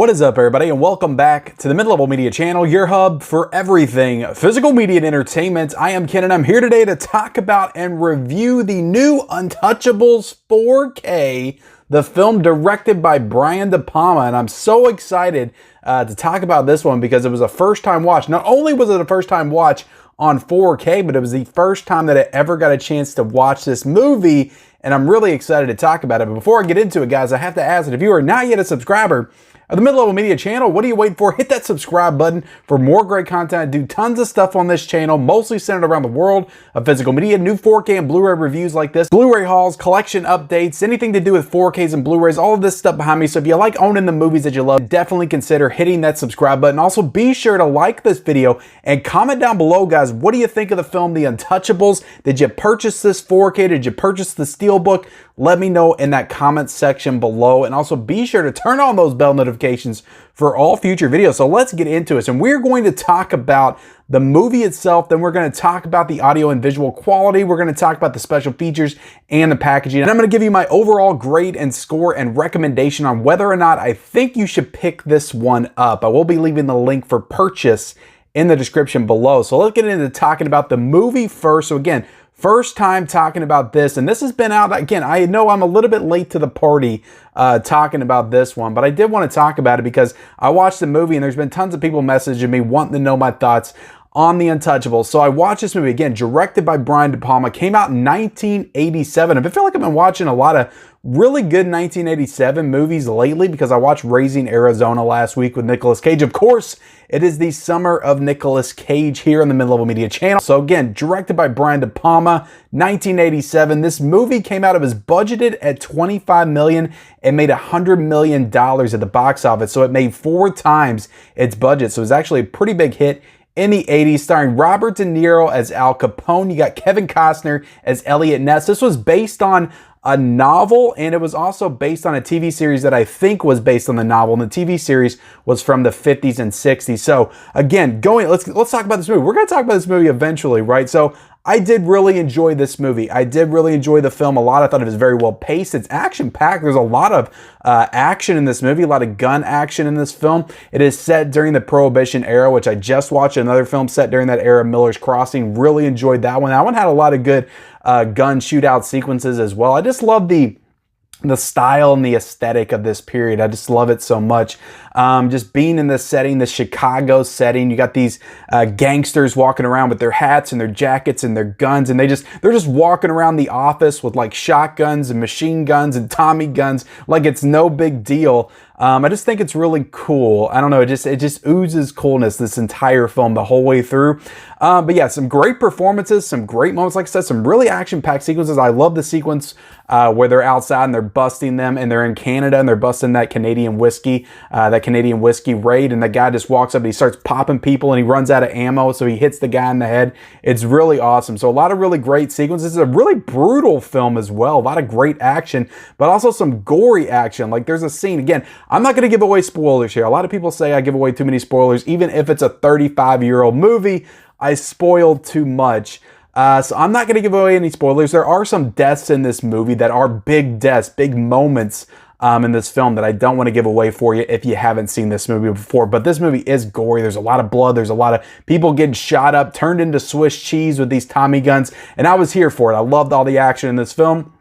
What is up, everybody, and welcome back to the Mid-Level Media channel, your hub for everything physical media and entertainment. I am Ken, and I'm here today to talk about and review the new Untouchables 4K, the film directed by Brian De Palma, and I'm so excited to talk about this one because it was a first-time watch. Not only was it a first-time watch on 4K, but it was the first time that I ever got a chance to watch this movie, and I'm really excited to talk about it. But before I get into it, guys, I have to ask that if you are not yet a subscriber of the Mid-Level Media channel, what are you waiting for? Hit that subscribe button for more great content. I do tons of stuff on this channel, mostly centered around the world of physical media, new 4K and Blu-ray reviews like this, Blu-ray hauls, collection updates, anything to do with 4Ks and Blu-rays, all of this stuff behind me. So if you like owning the movies that you love, definitely consider hitting that subscribe button. Also, be sure to like this video and comment down below, guys, what do you think of the film, The Untouchables? Did you purchase this 4K? Did you purchase the Steelbook? Let me know in that comment section below. And also be sure to turn on those bell notifications for all future videos. So let's get into it. And we're going to talk about the movie itself. Then we're going to talk about the audio and visual quality. We're going to talk about the special features and the packaging. And I'm going to give you my overall grade and score and recommendation on whether or not I think you should pick this one up. I will be leaving the link for purchase in the description below. So let's get into talking about the movie first. So again, first time talking about this, and this has been out, again, I know I'm a little bit late to the party talking about this one, but I did want to talk about it because I watched the movie and there's been tons of people messaging me wanting to know my thoughts on The Untouchables. So I watched this movie, again, directed by Brian De Palma, came out in 1987. I feel like I've been watching a lot of really good 1987 movies lately because I watched Raising Arizona last week with Nicolas Cage. Of course, it is the summer of Nicolas Cage here on the Mid-Level Media channel. So again, directed by Brian De Palma, 1987. This movie came out, it was budgeted at $25 million and made $100 million at the box office. So it made 4 times its budget. So it was actually a pretty big hit in the 80s, starring Robert De Niro as Al Capone. You got Kevin Costner as Elliot Ness. This was based on a novel, and it was also based on a TV series that I think was based on the novel, and the TV series was from the 50s and 60s. So again, let's talk about this movie. We're going to talk about this movie eventually, right? So I did really enjoy this movie. I did really enjoy the film a lot. I thought it was very well paced. It's action-packed. There's a lot of action in this movie, a lot of gun action in this film. It is set during the Prohibition era, which I just watched another film set during that era, Miller's Crossing. Really enjoyed that one. That one had a lot of good gun shootout sequences as well. I just love the style and the aesthetic of this period. I just love it so much. Just being in this setting, the Chicago setting, you got these gangsters walking around with their hats and their jackets and their guns, and they're just walking around the office with like shotguns and machine guns and Tommy guns like it's no big deal. I just think it's really cool. I don't know, it just oozes coolness, this entire film, the whole way through. But yeah, some great performances, some great moments, like I said, some really action-packed sequences. I love the sequence where they're outside and they're busting them, and they're in Canada and they're busting that Canadian whiskey raid, and the guy just walks up and he starts popping people and he runs out of ammo, so he hits the guy in the head. It's really awesome. So a lot of really great sequences. It's a really brutal film as well. A lot of great action, but also some gory action. Like there's a scene, again, I'm not going to give away spoilers here. A lot of people say I give away too many spoilers. Even if it's a 35-year-old movie, I spoiled too much. So I'm not going to give away any spoilers. There are some deaths in this movie that are big deaths, big moments in this film that I don't want to give away for you if you haven't seen this movie before. But this movie is gory. There's a lot of blood. There's a lot of people getting shot up, turned into Swiss cheese with these Tommy guns. And I was here for it. I loved all the action in this film.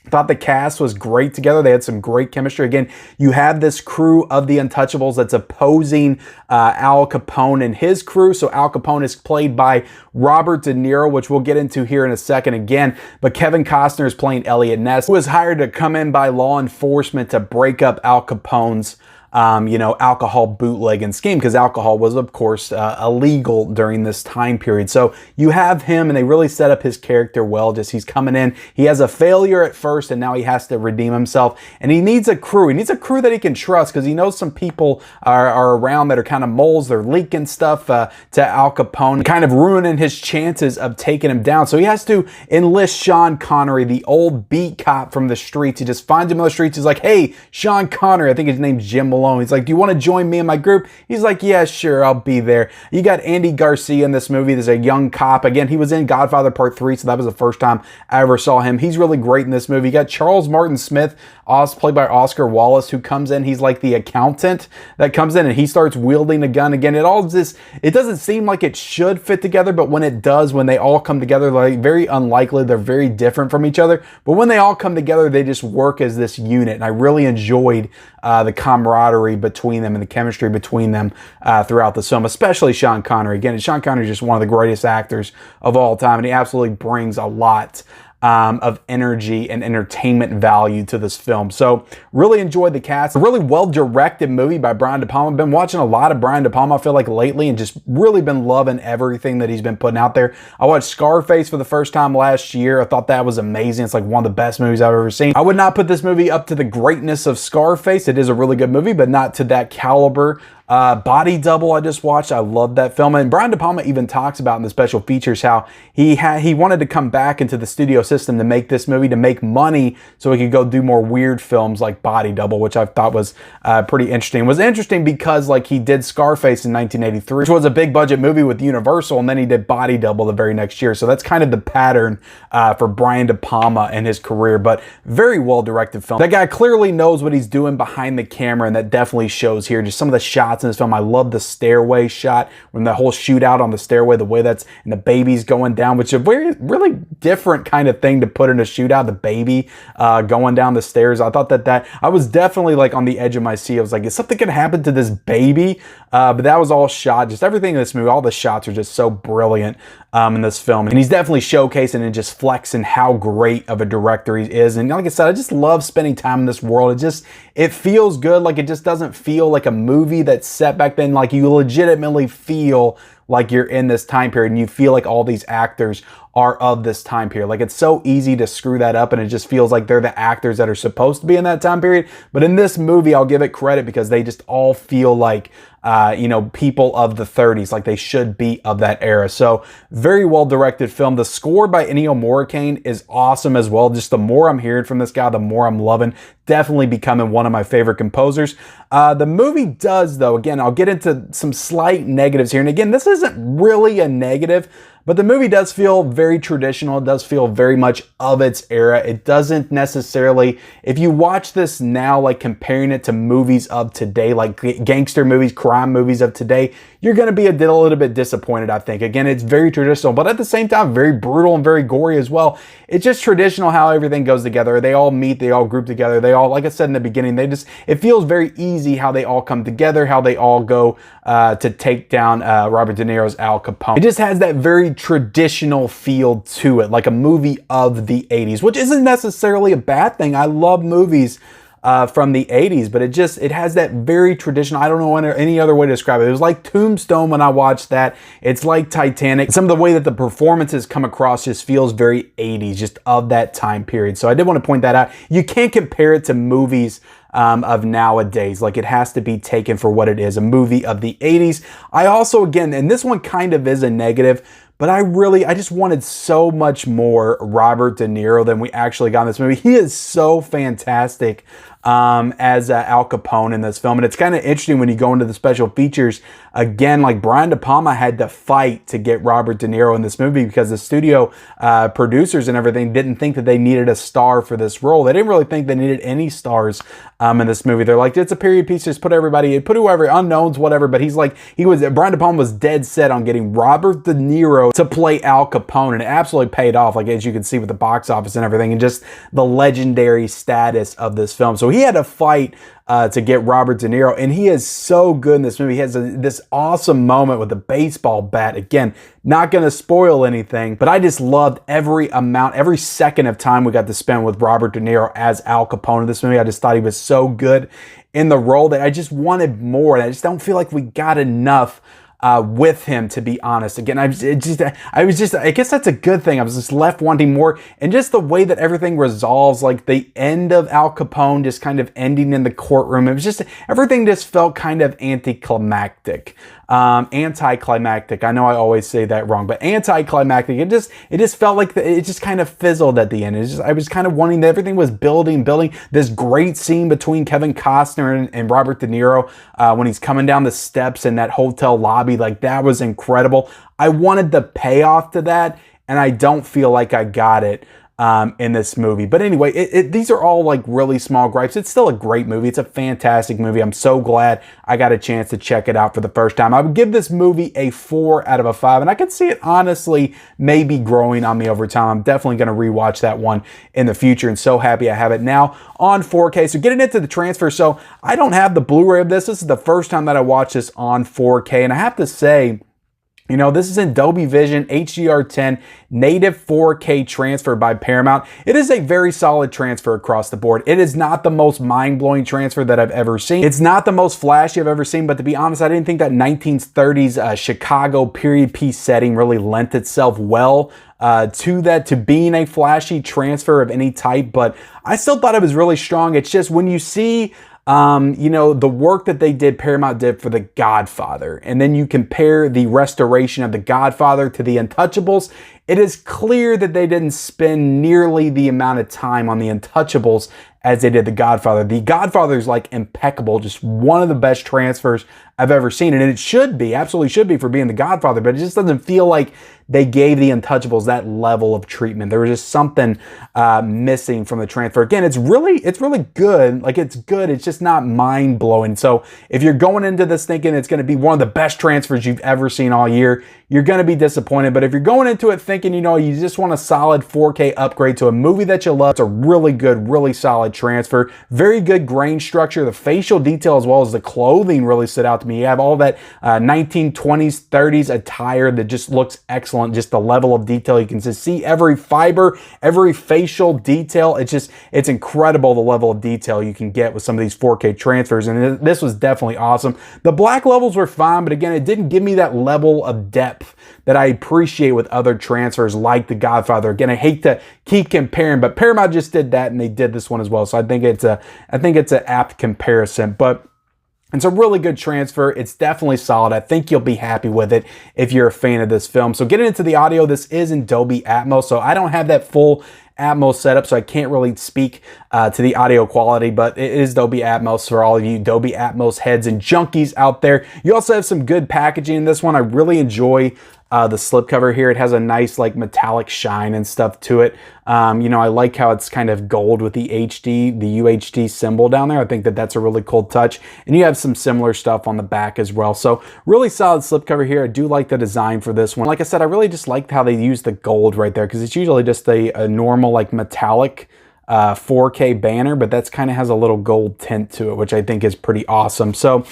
Thought the cast was great together. They had some great chemistry. Again, you have this crew of the Untouchables that's opposing Al Capone and his crew. So Al Capone is played by Robert De Niro, which we'll get into here in a second again. But Kevin Costner is playing Elliot Ness, who was hired to come in by law enforcement to break up Al Capone's alcohol bootlegging scheme, because alcohol was, of course, illegal during this time period. So you have him, and they really set up his character well. Just he's coming in, he has a failure at first, and now he has to redeem himself, and he needs a crew. He needs a crew that he can trust, because he knows some people are around that are kind of moles. They're leaking stuff to Al Capone, kind of ruining his chances of taking him down. So he has to enlist Sean Connery, the old beat cop from the streets. He just finds him on the streets. He's like, "Hey, Sean Connery," I think his name's Jim Malone. Alone. He's like, do you want to join me and my group? He's like, yeah, sure, I'll be there. You got Andy Garcia in this movie. There's a young cop. Again, he was in Godfather Part 3, so that was the first time I ever saw him. He's really great in this movie. You got Charles Martin Smith, played by Oscar Wallace, who comes in. He's like the accountant that comes in, and he starts wielding a gun. Again, it doesn't seem like it should fit together, but when it does, when they all come together, like very unlikely, they're very different from each other. But when they all come together, they just work as this unit. And I really enjoyed the camaraderie between them and the chemistry between them throughout the film, especially Sean Connery. Again, Sean Connery is just one of the greatest actors of all time, and he absolutely brings a lot of energy and entertainment value to this film. So really enjoyed the cast. A really well-directed movie by Brian De Palma. Been watching a lot of Brian De Palma, I feel like, lately, and just really been loving everything that he's been putting out there. I watched Scarface for the first time last year. I thought that was amazing. It's like one of the best movies I've ever seen. I would not put this movie up to the greatness of Scarface. It is a really good movie, but not to that caliber. Body Double I just watched. I love that film. And Brian De Palma even talks about in the special features how he wanted to come back into the studio system to make this movie, to make money so he could go do more weird films like Body Double, which I thought was pretty interesting. It was interesting because like he did Scarface in 1983, which was a big budget movie with Universal, and then he did Body Double the very next year. So that's kind of the pattern for Brian De Palma and his career, but very well directed film. That guy clearly knows what he's doing behind the camera, and that definitely shows here. Just some of the shots in this film. I love the stairway shot, when the whole shootout on the stairway, the way that's, and the baby's going down, which is a really different kind of thing to put in a shootout, the baby going down the stairs. I thought that I was definitely like on the edge of my seat. I was like, is something gonna happen to this baby? But that was all shot. Just everything in this movie, all the shots are just so brilliant in this film. And he's definitely showcasing and just flexing how great of a director he is. And like I said, I just love spending time in this world. It feels good. Like it just doesn't feel like a movie that's set back then. Like you legitimately feel like you're in this time period, and you feel like all these actors are of this time period. Like it's so easy to screw that up, and it just feels like they're the actors that are supposed to be in that time period. But in this movie, I'll give it credit because they just all feel like people of the 30s, like they should be of that era. So very well directed film. The score by Ennio Morricone is awesome as well. Just the more I'm hearing from this guy, the more I'm loving. Definitely becoming one of my favorite composers. The movie does, though, again, I'll get into some slight negatives here. And again, this isn't really a negative, but the movie does feel very traditional. It does feel very much of its era. It doesn't necessarily, if you watch this now, like comparing it to movies of today, like gangster movies, crime movies of today, you're going to be a little bit disappointed, I think. Again, it's very traditional, but at the same time, very brutal and very gory as well. It's just traditional how everything goes together. They all meet, they all group together. They all, like I said in the beginning, it feels very easy how they all come together, how they all go to take down Robert De Niro's Al Capone. It just has that very traditional feel to it, like a movie of the 80s, which isn't necessarily a bad thing. I love movies from the 80s, but it has that very traditional, I don't know any other way to describe it. It was like Tombstone when I watched that. It's like Titanic. Some of the way that the performances come across just feels very 80s, just of that time period. So I did want to point that out. You can't compare it to movies of nowadays. Like it has to be taken for what it is, a movie of the 80s. I also, again, and this one kind of is a negative, but I just wanted so much more Robert De Niro than we actually got in this movie. He is so fantastic as Al Capone in this film. And it's kind of interesting when you go into the special features. Again, like Brian De Palma had to fight to get Robert De Niro in this movie because the studio producers and everything didn't think that they needed a star for this role. They didn't really think they needed any stars in this movie. They're like, it's a period piece, just put everybody in, put whoever, unknowns, whatever. But Brian De Palma was dead set on getting Robert De Niro to play Al Capone, and it absolutely paid off, like as you can see with the box office and everything, and just the legendary status of this film. So he had to fight to get Robert De Niro, and he is so good in this movie. He has this awesome moment with the baseball bat. Again, not going to spoil anything, but I just loved every second of time we got to spend with Robert De Niro as Al Capone in this movie. I just thought he was so good in the role that I just wanted more, and I just don't feel like we got enough with him, to be honest. Again, I guess that's a good thing. I was just left wanting more, and just the way that everything resolves, like the end of Al Capone just kind of ending in the courtroom. It was just, everything just felt kind of anticlimactic Anticlimactic. I know I always say that wrong, but anticlimactic. It just felt like it just kind of fizzled at the end. I was kind of wanting that everything was building. This great scene between Kevin Costner and Robert De Niro when he's coming down the steps in that hotel lobby. Like, that was incredible. I wanted the payoff to that, and I don't feel like I got it in this movie. But anyway, these are all like really small gripes. It's still a great movie. It's a fantastic movie. I'm so glad I got a chance to check it out for the first time. I would give this movie a 4 out of 5, and I could see it honestly maybe growing on me over time. I'm definitely going to rewatch that one in the future, and so happy I have it now on 4K. So getting into the transfer, so I don't have the Blu-ray of this. This is the first time that I watched this on 4K, and I have to say, you know, this is in Dolby Vision, HDR10, native 4K transfer by Paramount. It is a very solid transfer across the board. It is not the most mind-blowing transfer that I've ever seen. It's not the most flashy I've ever seen, but to be honest, I didn't think that 1930s Chicago period piece setting really lent itself well to being a flashy transfer of any type, but I still thought it was really strong. It's just when you see you know, the work that Paramount did for The Godfather, and then you compare the restoration of The Godfather to The Untouchables, it is clear that they didn't spend nearly the amount of time on The Untouchables as they did The Godfather. The Godfather is like impeccable, just one of the best transfers I've ever seen, and it should be, absolutely should be for being The Godfather, but it just doesn't feel like they gave The Untouchables that level of treatment. There was just something missing from the transfer. Again, it's really good. Like, it's good. It's just not mind-blowing. So if you're going into this thinking it's going to be one of the best transfers you've ever seen all year, you're going to be disappointed. But if you're going into it thinking, you know, you just want a solid 4K upgrade to a movie that you love, it's a really good, really solid transfer. Very good grain structure. The facial detail as well as the clothing really stood out to me. You have all that 1920s, 30s attire that just looks excellent. Just the level of detail. You can just see every fiber, every facial detail. It's incredible the level of detail you can get with some of these 4K transfers. And this was definitely awesome. The black levels were fine, but again, it didn't give me that level of depth that I appreciate with other transfers like The Godfather. Again, I hate to keep comparing, but Paramount just did that and they did this one as well. So I think it's an apt comparison, but it's a really good transfer. It's definitely solid. I think you'll be happy with it if you're a fan of this film. So getting into the audio, this is in Dolby Atmos. So I don't have that full Atmos setup, so I can't really speak to the audio quality, but it is Dolby Atmos for all of you Dolby Atmos heads and junkies out there. You also have some good packaging in this one. I really enjoy the slipcover here. It has a nice like metallic shine and stuff to it. You know, I like how it's kind of gold with the UHD symbol down there. I think that that's a really cool touch. And you have some similar stuff on the back as well. So really solid slipcover here. I do like the design for this one. Like I said, I really just liked how they use the gold right there because it's usually just a normal like metallic 4K banner, but that's kind of has a little gold tint to it, which I think is pretty awesome. So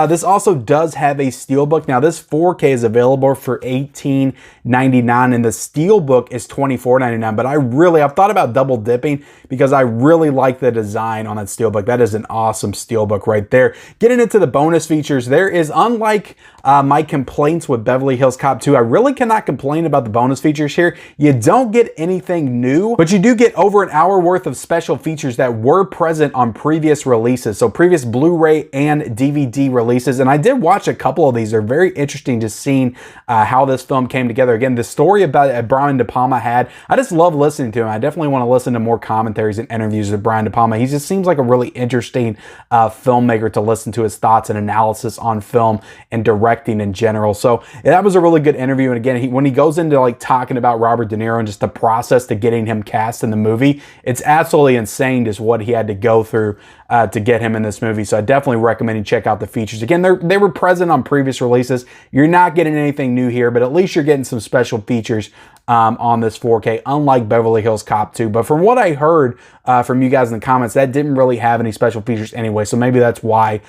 this also does have a steelbook. Now this 4K is available for $18.99 and the steelbook is $24.99, but I've thought about double dipping because I really like the design on that steelbook. That is an awesome steelbook right there. Getting into the bonus features, there is, unlike my complaints with Beverly Hills Cop 2, I really cannot complain about the bonus features here. You don't get anything new, but you do get over an hour worth of special features that were present on previous releases. So previous Blu-ray and DVD releases. And I did watch a couple of these. They're very interesting just seeing how this film came together. Again, the story about Brian De Palma had, I just love listening to him. I definitely want to listen to more commentaries and interviews with Brian De Palma. He just seems like a really interesting filmmaker to listen to his thoughts and analysis on film and directing in general. So that was a really good interview. And again, when he goes into like talking about Robert De Niro and just the process to getting him cast in the movie, it's absolutely insane just what he had to go through to get him in this movie. So I definitely recommend you check out the features. Again, they were present on previous releases. You're not getting anything new here, but at least you're getting some special features on this 4K, unlike Beverly Hills Cop 2. But from what I heard from you guys in the comments, that didn't really have any special features anyway, so maybe that's why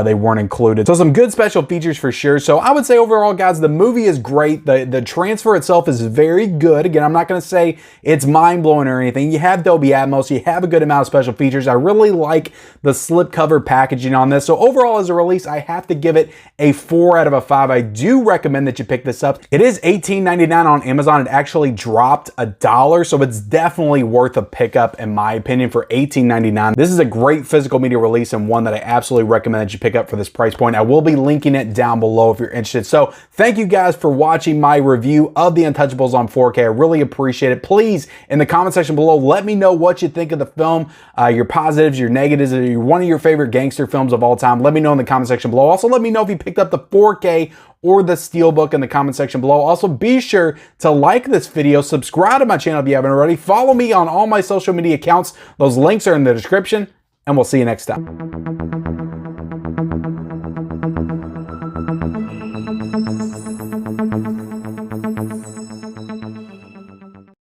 they weren't included. So some good special features for sure. So I would say overall, guys, the movie is great. The transfer itself is very good. Again, I'm not going to say it's mind-blowing or anything. You have Dolby Atmos. camo, so you have a good amount of special features. I really like the slipcover packaging on this. So overall, as a release, I have to give it a 4 out of 5. I do recommend that you pick this up. It is $18.99 on Amazon. It actually dropped $1, so it's definitely worth a pickup in my opinion for $18.99. This is a great physical media release and one that I absolutely recommend that you pick up for this price point. I will be linking it down below if you're interested. So thank you guys for watching my review of the Untouchables on 4K. I really appreciate it. Please, in the comment section below, let me know what you think of the film, your positives, your negatives, or one of your favorite gangster films of all time. Let me know in the comment section below. Also, let me know if you picked up the 4K or the Steelbook in the comment section below. Also, be sure to like this video, subscribe to my channel if you haven't already, follow me on all my social media accounts. Those links are in the description, and we'll see you next time.